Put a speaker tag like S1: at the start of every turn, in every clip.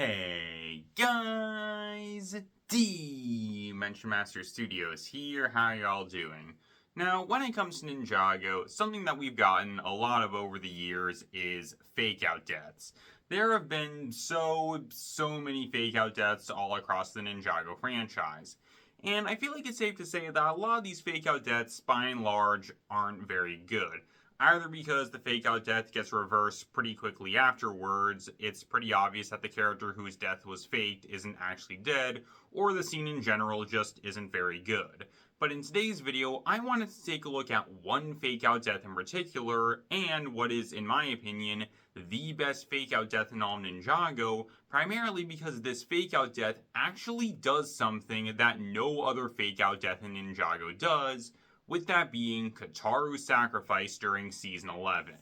S1: Hey guys, Dimension Master Studios here. How y'all doing? Now, when it comes to Ninjago, something that we've gotten a lot of over the years is fake out deaths. There have been so many fake out deaths all across the Ninjago franchise. And I feel like it's safe to say that a lot of these fake out deaths, by and large, aren't very good. Either because the fake out death gets reversed pretty quickly afterwards, it's pretty obvious that the character whose death was faked isn't actually dead, or the scene in general just isn't very good. But in today's video, I wanted to take a look at one fake out death in particular, and what is, in my opinion, the best fake out death in all Ninjago, primarily because this fake out death actually does something that no other fake out death in Ninjago does, with that being Kataru's sacrifice during Season 11.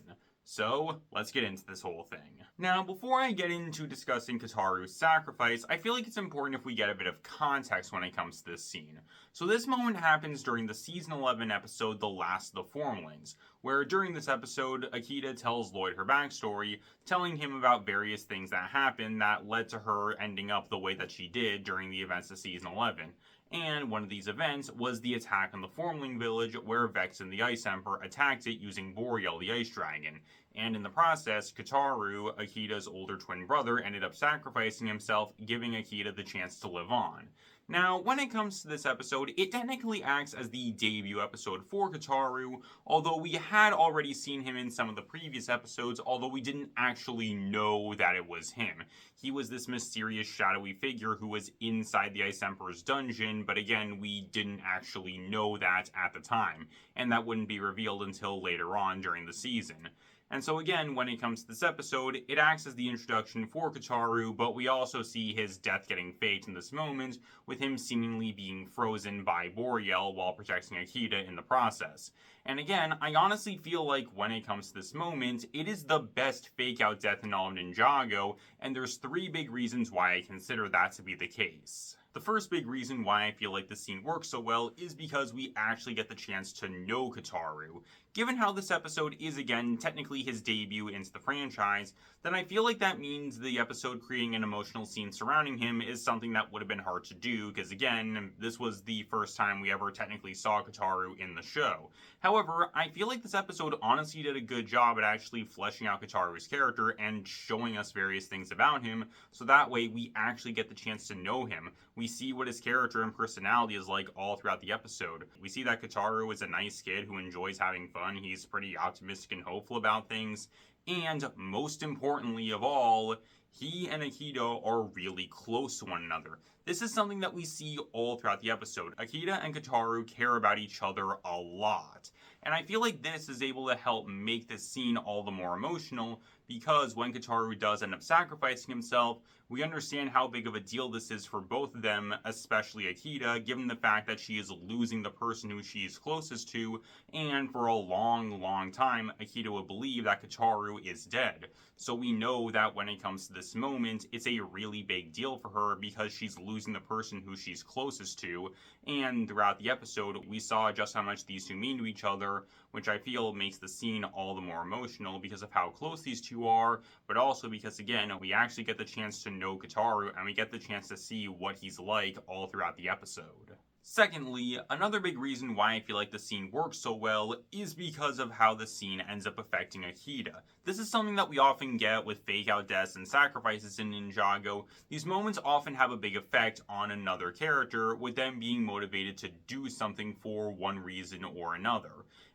S1: So, let's get into this whole thing. Now, before I get into discussing Kataru's sacrifice, I feel like it's important if we get a bit of context when it comes to this scene. So this moment happens during the Season 11 episode, The Last of the Formlings, where during this episode, Akita tells Lloyd her backstory, telling him about various things that happened that led to her ending up the way that she did during the events of Season 11. And one of these events was the attack on the Formling village where Vex and the Ice Emperor attacked it using Boreal the Ice Dragon. And in the process, Kataru, Akita's older twin brother, ended up sacrificing himself, giving Akita the chance to live on. Now, when it comes to this episode, it technically acts as the debut episode for Kataru, although we had already seen him in some of the previous episodes, although we didn't actually know that it was him. He was this mysterious shadowy figure who was inside the Ice Emperor's dungeon, but again, we didn't actually know that at the time, and that wouldn't be revealed until later on during the season. And so again, when it comes to this episode, it acts as the introduction for Kataru, but we also see his death getting faked in this moment, with him seemingly being frozen by Boreal while protecting Akita in the process. And again, I honestly feel like when it comes to this moment, it is the best fake out death in all of Ninjago, and there's three big reasons why I consider that to be the case. The first big reason why I feel like this scene works so well is because we actually get the chance to know Kataru. Given how this episode is again technically his debut into the franchise, then I feel like that means the episode creating an emotional scene surrounding him is something that would have been hard to do, because again, this was the first time we ever technically saw Kataru in the show. However, I feel like this episode honestly did a good job at actually fleshing out Kataru's character and showing us various things about him, so that way we actually get the chance to know him. We see what his character and personality is like all throughout the episode. We see that Kataru is a nice kid who enjoys having fun, he's pretty optimistic and hopeful about things, and most importantly of all, he and Akita are really close to one another. This is something that we see all throughout the episode. Akita and Kataru care about each other a lot. And I feel like this is able to help make this scene all the more emotional, because when Kataru does end up sacrificing himself, we understand how big of a deal this is for both of them, especially Akita, given the fact that she is losing the person who she is closest to, and for a long time, Akita would believe that Kataru is dead. So we know that when it comes to this moment, it's a really big deal for her because she's losing the person who she's closest to, and throughout the episode, we saw just how much these two mean to each other, which I feel makes the scene all the more emotional because of how close these two are, but also because, again, we actually get the chance to know Kataru and we get the chance to see what he's like all throughout the episode. Secondly, another big reason why I feel like the scene works so well is because of how the scene ends up affecting Akita. This is something that we often get with fake out deaths and sacrifices in Ninjago. These moments often have a big effect on another character, with them being motivated to do something for one reason or another.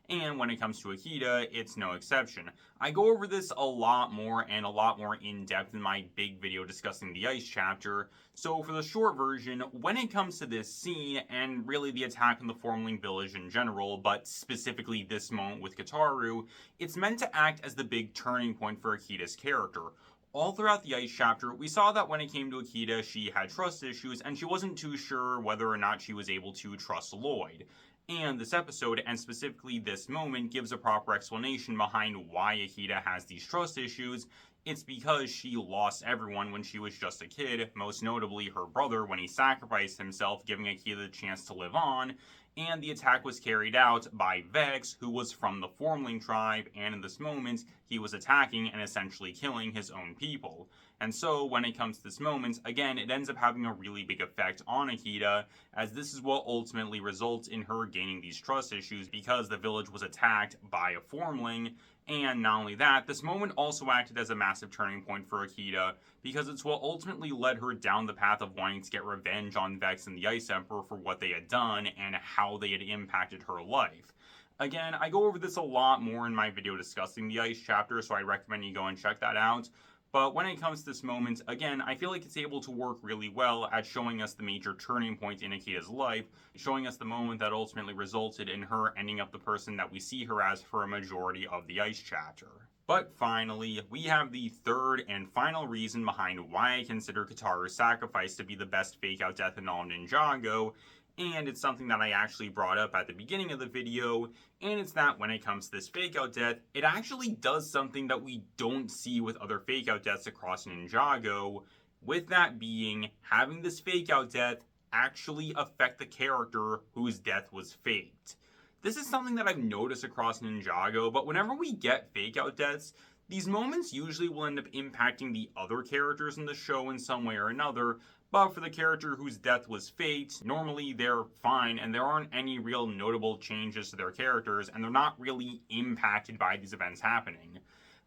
S1: And when it comes to Akita, it's no exception. I go over this a lot more in depth in my big video discussing the Ice chapter, so for the short version, when it comes to this scene, and really the attack on the Formling village in general, but specifically this moment with Kataru, it's meant to act as the big turning point for Akita's character. All throughout the Ice chapter, we saw that when it came to Akita, she had trust issues, and she wasn't too sure whether or not she was able to trust Lloyd. And this episode, and specifically this moment, gives a proper explanation behind why Akita has these trust issues. It's because she lost everyone when she was just a kid, most notably her brother when he sacrificed himself, giving Akita the chance to live on, and the attack was carried out by Vex, who was from the Formling tribe, and in this moment, he was attacking and essentially killing his own people. And so when it comes to this moment, again, it ends up having a really big effect on Akita, as this is what ultimately results in her gaining these trust issues because the village was attacked by a formling. And not only that, this moment also acted as a massive turning point for Akita because it's what ultimately led her down the path of wanting to get revenge on Vex and the Ice Emperor for what they had done and how they had impacted her life. Again, I go over this a lot more in my video discussing the Ice chapter, so I recommend you go and check that out. But when it comes to this moment, again, I feel like it's able to work really well at showing us the major turning point in Akita's life, showing us the moment that ultimately resulted in her ending up the person that we see her as for a majority of the Ice chapter. But finally, we have the third and final reason behind why I consider Kataru's sacrifice to be the best fake-out death in all Ninjago, and it's something that I actually brought up at the beginning of the video, and it's that when it comes to this fake-out death, it actually does something that we don't see with other fake-out deaths across Ninjago, with that being having this fake-out death actually affect the character whose death was faked. This is something that I've noticed across Ninjago, but whenever we get fake-out deaths, these moments usually will end up impacting the other characters in the show in some way or another, but for the character whose death was faked, normally they're fine and there aren't any real notable changes to their characters and they're not really impacted by these events happening.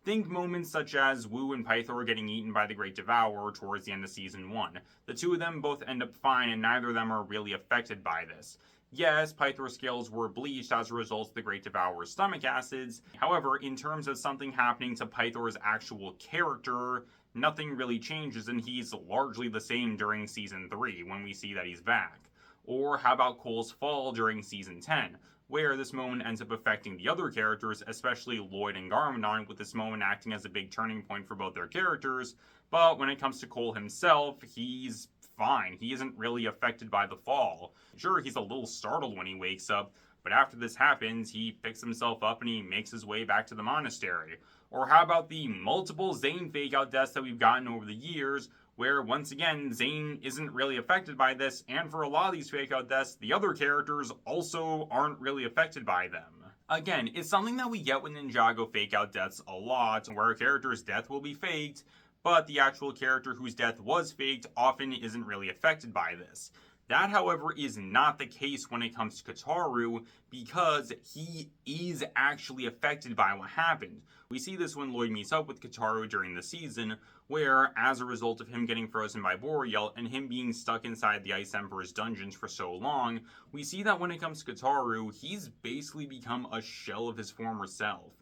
S1: Think moments such as Wu and Pythor getting eaten by the Great Devourer towards the end of Season 1. The two of them both end up fine and neither of them are really affected by this. Yes, Pythor's scales were bleached as a result of the Great Devourer's stomach acids. However, in terms of something happening to Pythor's actual character, nothing really changes and he's largely the same during Season 3 when we see that he's back. Or how about Cole's fall during Season 10, where this moment ends up affecting the other characters, especially Lloyd and Garmadon, with this moment acting as a big turning point for both their characters, but when it comes to Cole himself, he's fine. He isn't really affected by the fall. Sure, he's a little startled when he wakes up, but after this happens, he picks himself up and he makes his way back to the monastery. Or how about the multiple Zane fake-out deaths that we've gotten over the years, where once again, Zane isn't really affected by this, and for a lot of these fake-out deaths, the other characters also aren't really affected by them. Again, it's something that we get with Ninjago fake-out deaths a lot, where a character's death will be faked, but the actual character whose death was faked often isn't really affected by this. That, however, is not the case when it comes to Kataru, because he is actually affected by what happened. We see this when Lloyd meets up with Kataru during the season, where, as a result of him getting frozen by Boreal and him being stuck inside the Ice Emperor's dungeons for so long, we see that when it comes to Kataru, he's basically become a shell of his former self.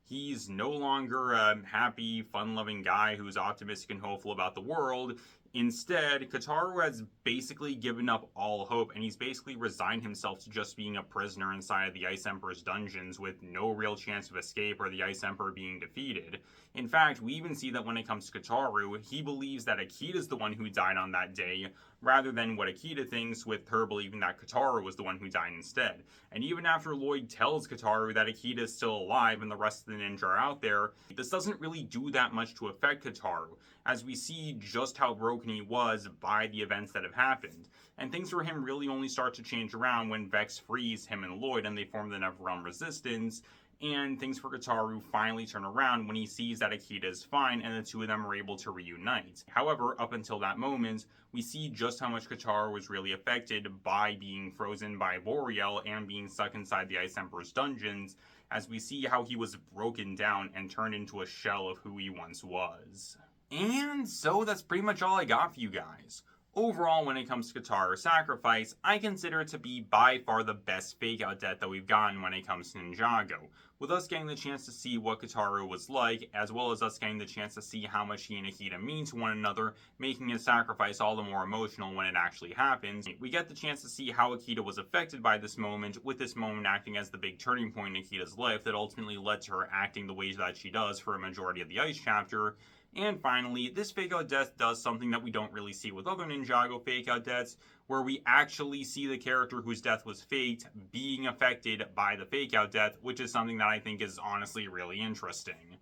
S1: He's no longer a happy, fun-loving guy who's optimistic and hopeful about the world. Instead, Kataru has basically given up all hope, and he's basically resigned himself to just being a prisoner inside the Ice Emperor's dungeons with no real chance of escape or the Ice Emperor being defeated. In fact, we even see that when it comes to Kataru, he believes that Akita's the one who died on that day, rather than what Akita thinks, with her believing that Kataru was the one who died instead. And even after Lloyd tells Kataru that Akita is still alive and the rest of the ninja are out there, this doesn't really do that much to affect Kataru, as we see just how broken he was by the events that have happened. And things for him really only start to change around when Vex frees him and Lloyd and they form the Neverrealm Resistance, and things for Kataru finally turn around when he sees that Akita is fine and the two of them are able to reunite. However, up until that moment, we see just how much Kataru was really affected by being frozen by Boreal and being stuck inside the Ice Emperor's dungeons, as we see how he was broken down and turned into a shell of who he once was. And so that's pretty much all I got for you guys. Overall, when it comes to Kataru's sacrifice, I consider it to be by far the best fake-out death that we've gotten when it comes to Ninjago, with us getting the chance to see what Kataru was like, as well as us getting the chance to see how much he and Akita mean to one another, making his sacrifice all the more emotional when it actually happens. We get the chance to see how Akita was affected by this moment, with this moment acting as the big turning point in Akita's life that ultimately led to her acting the way that she does for a majority of the Ice chapter. And finally, this fake-out death does something that we don't really see with other Ninjago fake-out deaths, where we actually see the character whose death was faked being affected by the fake-out death, which is something that I think is honestly really interesting.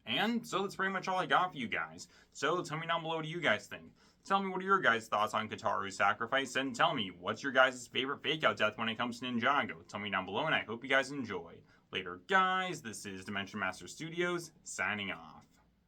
S1: And so that's pretty much all I got for you guys. So tell me down below what do you guys think. Tell me what are your guys' thoughts on Kataru's sacrifice, and tell me what's your guys' favorite fake-out death when it comes to Ninjago. Tell me down below, and I hope you guys enjoy. Later, guys. This is Dimension Master Studios, signing off.